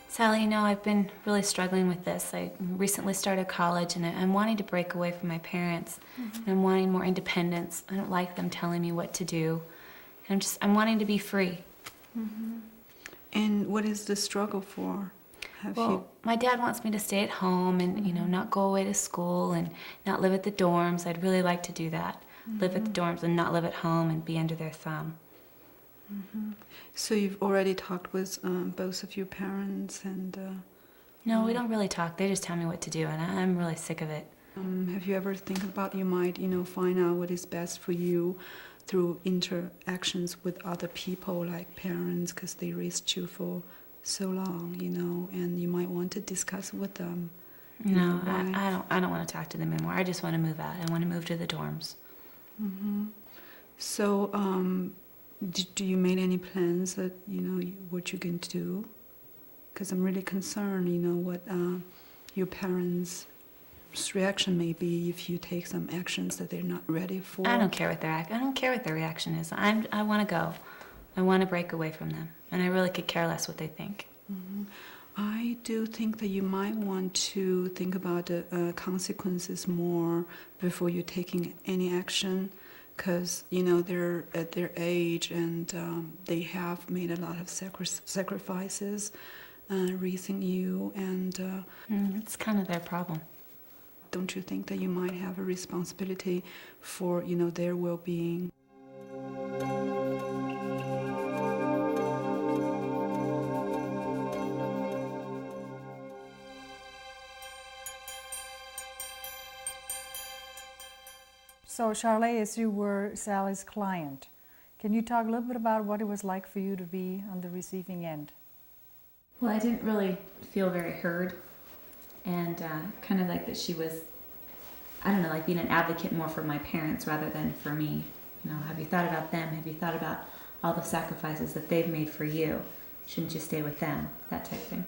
Sally, I've been really struggling with this. I recently started college and I'm wanting to break away from my parents. And I'm wanting more independence. I don't like them telling me what to do. And I'm wanting to be free. And what is the struggle for? My dad wants me to stay at home and, not go away to school and not live at the dorms. I'd really like to do that. Live at the dorms and not live at home and be under their thumb. So you've already talked with both of your parents and... No, we don't really talk. They just tell me what to do, and I'm really sick of it. Have you ever think about you might, find out what is best for you through interactions with other people like parents, because they raised you for so long, and you might want to discuss with them. No, I don't want to talk to them anymore. I just want to move out. I want to move to the dorms. So, do you make any plans that, what you're going to do? Because I'm really concerned, what your parents' reaction may be if you take some actions that they're not ready for. I don't care what their reaction is. I want to go. I want to break away from them. And I really could care less what they think. I do think that you might want to think about the consequences more before you're taking any action, because they're at their age and they have made a lot of sacrifices raising you, and it's kind of their problem. Don't you think that you might have a responsibility for their well-being? So, Charlotte, as you were Sally's client, can you talk a little bit about what it was like for you to be on the receiving end? Well, I didn't really feel very heard, and kind of like that she was, I don't know, like being an advocate more for my parents rather than for me. Have you thought about them? Have you thought about all the sacrifices that they've made for you? Shouldn't you stay with them? That type of thing.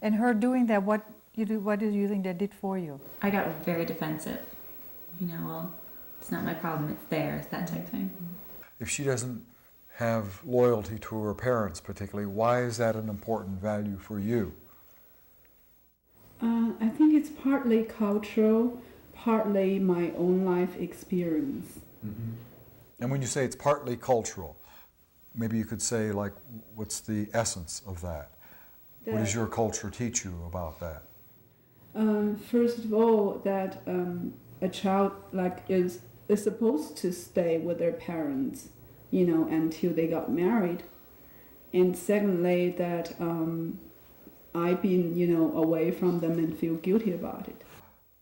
And her doing that, what did you think that did for you? I got very defensive. Well, it's not my problem, it's theirs, that type of thing. If she doesn't have loyalty to her parents particularly, why is that an important value for you? I think it's partly cultural, partly my own life experience. And when you say it's partly cultural, maybe you could say, like, what's the essence of that? What does your culture teach you about that? First of all, that a child is supposed to stay with their parents, until they got married. And secondly, that I've been, away from them and feel guilty about it.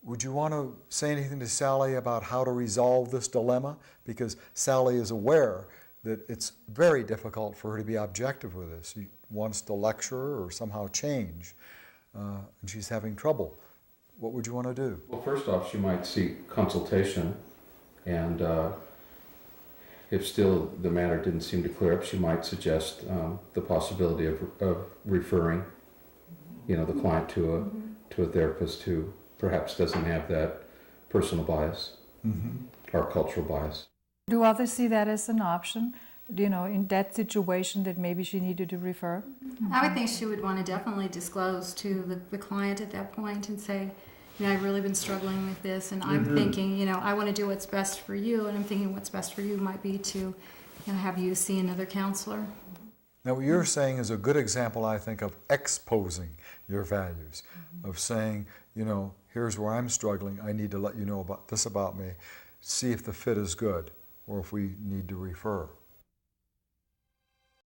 Would you want to say anything to Sally about how to resolve this dilemma? Because Sally is aware that it's very difficult for her to be objective with this. She wants to lecture or somehow change, and she's having trouble. What would you want to do? Well, first off, she might seek consultation, and if still the matter didn't seem to clear up, she might suggest the possibility of referring, the client to a therapist who perhaps doesn't have that personal bias or cultural bias. Do others see that as an option? In that situation that maybe she needed to refer? I would think she would want to definitely disclose to the client at that point and say, I've really been struggling with this, and I'm thinking, I want to do what's best for you, and I'm thinking what's best for you might be to have you see another counselor. Now, what you're saying is a good example, I think, of exposing your values, of saying, here's where I'm struggling, I need to let you know about this about me, see if the fit is good, or if we need to refer.